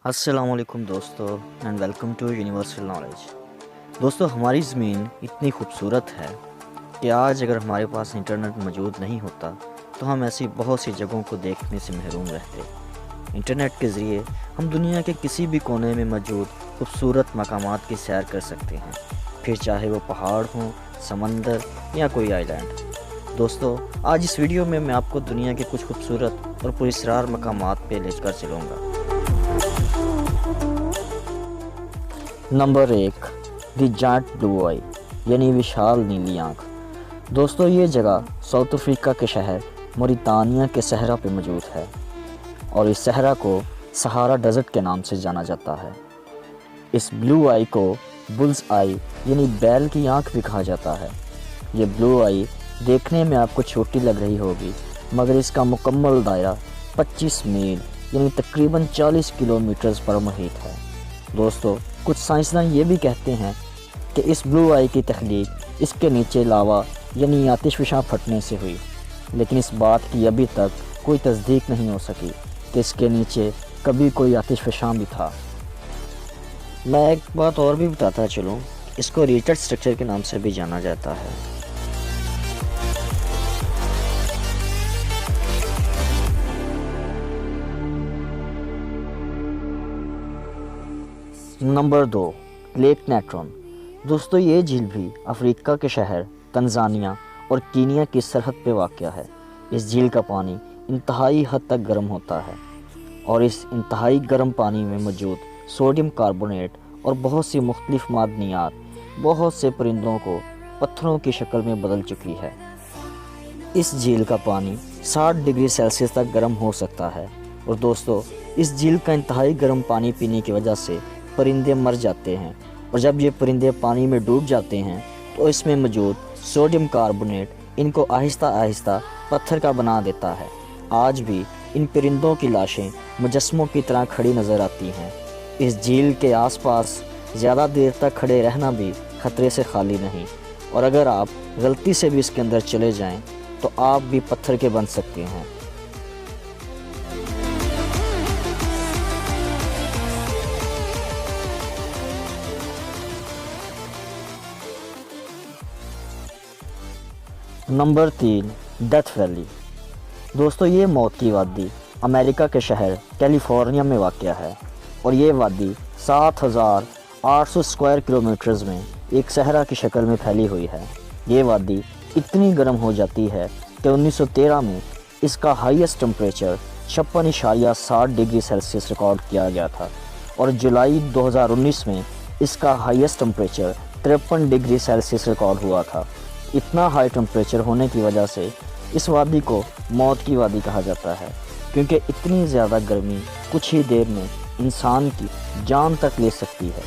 السلام علیکم دوستو and welcome to Universal Knowledge. دوستو ہماری زمین اتنی خوبصورت ہے کہ آج اگر ہمارے پاس انٹرنیٹ موجود نہیں ہوتا تو ہم ایسی بہت سی جگہوں کو دیکھنے سے محروم رہتے۔ انٹرنیٹ کے ذریعے ہم دنیا کے کسی بھی کونے میں موجود خوبصورت مقامات کی سیر کر سکتے ہیں، پھر چاہے وہ پہاڑ ہوں، سمندر یا کوئی آئی لینڈ۔ دوستو آج اس ویڈیو میں آپ کو دنیا کے کچھ خوبصورت اور پراسرار مقامات پہ لے کر چلوں گا۔ نمبر 1، دی جائنٹ بلو آئی یعنی وشال نیلی آنکھ۔ دوستو یہ جگہ ساؤتھ افریقہ کے شہر موریتانیہ کے صحرا پہ موجود ہے اور اس صحرا کو سہارا ڈیزرٹ کے نام سے جانا جاتا ہے۔ اس بلو آئی کو بلز آئی یعنی بیل کی آنکھ بھی کہا جاتا ہے۔ یہ بلو آئی دیکھنے میں آپ کو چھوٹی لگ رہی ہوگی، مگر اس کا مکمل دائرہ 25 میل یعنی تقریباً 40 کلومیٹرز پر محیط ہے۔ دوستو کچھ سائنسدان یہ بھی کہتے ہیں کہ اس بلو آئی کی تخلیق اس کے نیچے لاوا یعنی آتش فشاں پھٹنے سے ہوئی، لیکن اس بات کی ابھی تک کوئی تصدیق نہیں ہو سکی کہ اس کے نیچے کبھی کوئی آتش فشاں بھی تھا۔ میں ایک بات اور بھی بتاتا چلوں، اس کو ریچرڈ اسٹرکچر کے نام سے بھی جانا جاتا ہے۔ Number 2، lake Natron. دوستو یہ جھیل بھی افریقہ کے شہر تنزانیہ اور کینیا کی سرحد پہ واقع ہے۔ اس جھیل کا پانی انتہائی حد تک گرم ہوتا ہے اور اس انتہائی گرم پانی میں موجود سوڈیم کاربونیٹ اور بہت سی مختلف معدنیات بہت سے پرندوں کو پتھروں کی شکل میں بدل چکی ہے۔ اس جھیل کا پانی 60 ڈگری سیلسیس تک گرم ہو سکتا ہے اور دوستو اس جھیل کا انتہائی گرم پانی پینے کی وجہ سے پرندے مر جاتے ہیں، اور جب یہ پرندے پانی میں ڈوب جاتے ہیں تو اس میں موجود سوڈیم کاربونیٹ ان کو آہستہ آہستہ پتھر کا بنا دیتا ہے۔ آج بھی ان پرندوں کی لاشیں مجسموں کی طرح کھڑی نظر آتی ہیں۔ اس جھیل کے آس پاس زیادہ دیر تک کھڑے رہنا بھی خطرے سے خالی نہیں، اور اگر آپ غلطی سے بھی اس کے اندر چلے جائیں تو آپ بھی پتھر کے بن سکتے ہیں۔ Number 3، death valley. دوستو یہ موت کی وادی امریکہ کے شہر کیلیفورنیا میں واقع ہے اور یہ وادی 7800 اسکوائر کلومیٹرز میں ایک صحرا کی شکل میں پھیلی ہوئی ہے۔ یہ وادی اتنی گرم ہو جاتی ہے کہ 1913 میں اس کا highest temperature 56.7 degree Celsius record کیا گیا تھا، اور جولائی 2019 میں اس کا highest temperature 53 degree Celsius record ہوا تھا۔ اتنا ہائی ٹمپریچر ہونے کی وجہ سے اس وادی کو موت کی وادی کہا جاتا ہے، کیونکہ اتنی زیادہ گرمی کچھ ہی دیر میں انسان کی جان تک لے سکتی ہے۔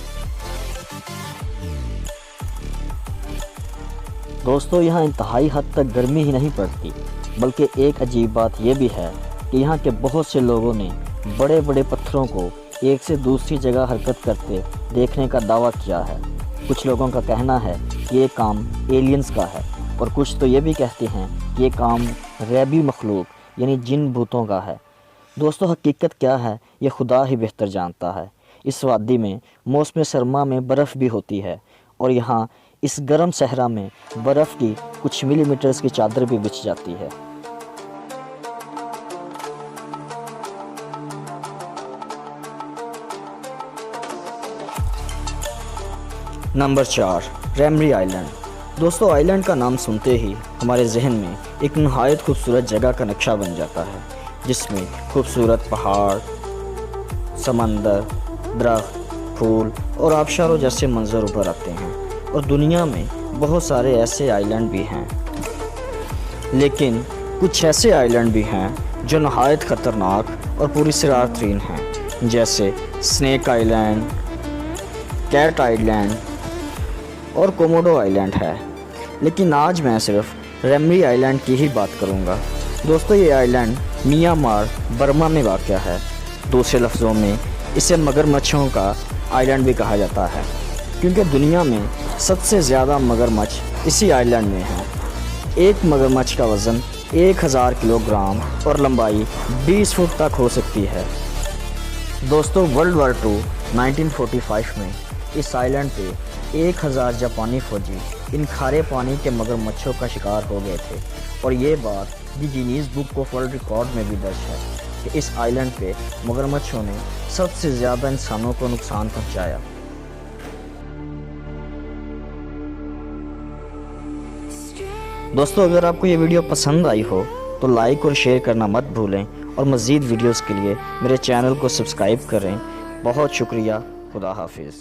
دوستو یہاں انتہائی حد تک گرمی ہی نہیں پڑتی، بلکہ ایک عجیب بات یہ بھی ہے کہ یہاں کے بہت سے لوگوں نے بڑے بڑے پتھروں کو ایک سے دوسری جگہ حرکت کرتے دیکھنے کا دعویٰ کیا ہے۔ کچھ لوگوں کا کہنا ہے کہ یہ کام ایلینز کا ہے، اور کچھ تو یہ بھی کہتے ہیں کہ یہ کام غیبی مخلوق یعنی جن بھوتوں کا ہے۔ دوستو حقیقت کیا ہے یہ خدا ہی بہتر جانتا ہے۔ اس وادی میں موسم سرما میں برف بھی ہوتی ہے، اور یہاں اس گرم صحرا میں برف کی کچھ ملی میٹرز کی چادر بھی بچھ جاتی ہے۔ نمبر 4، ریمری آئی لینڈ۔ دوستو آئی لینڈ کا نام سنتے ہی ہمارے ذہن میں ایک نہایت خوبصورت جگہ کا نقشہ بن جاتا ہے، جس میں خوبصورت پہاڑ، سمندر، درخت، پھول اور آبشاروں جیسے منظر ابھر آتے ہیں، اور دنیا میں بہت سارے ایسے آئی لینڈ بھی ہیں، لیکن کچھ ایسے آئی لینڈ بھی ہیں جو نہایت خطرناک اور پراسرار ترین ہیں، جیسے سنیک آئی لینڈ، کیٹ آئی لینڈ اور کوموڈو آئی لینڈ ہے۔ لیکن آج میں صرف ریمری آئی لینڈ کی ہی بات کروں گا۔ دوستو یہ آئی لینڈ میانمار برما میں واقع ہے۔ دوسرے لفظوں میں اسے مگر مچھوں کا آئی لینڈ بھی کہا جاتا ہے، کیونکہ دنیا میں سب سے زیادہ مگر مچھ اسی آئی لینڈ میں ہیں۔ ایک مگر مچھ کا وزن 1000 کلو گرام اور لمبائی 20 فٹ تک ہو سکتی ہے۔ دوستو ورلڈ وار 2 1945 میں اس آئلینڈ پہ 1000 جاپانی فوجی ان کھارے پانی کے مگرمچھوں کا شکار ہو گئے تھے، اور یہ بات the Guinness book of world record میں بھی درج ہے کہ اس آئلینڈ پہ مگرمچھوں نے سب سے زیادہ انسانوں کو نقصان پہنچایا۔ دوستو اگر آپ کو یہ ویڈیو پسند آئی ہو تو لائک اور شیئر کرنا مت بھولیں، اور مزید ویڈیوز کے لیے میرے چینل کو سبسکرائب کریں۔ بہت شکریہ، خدا حافظ۔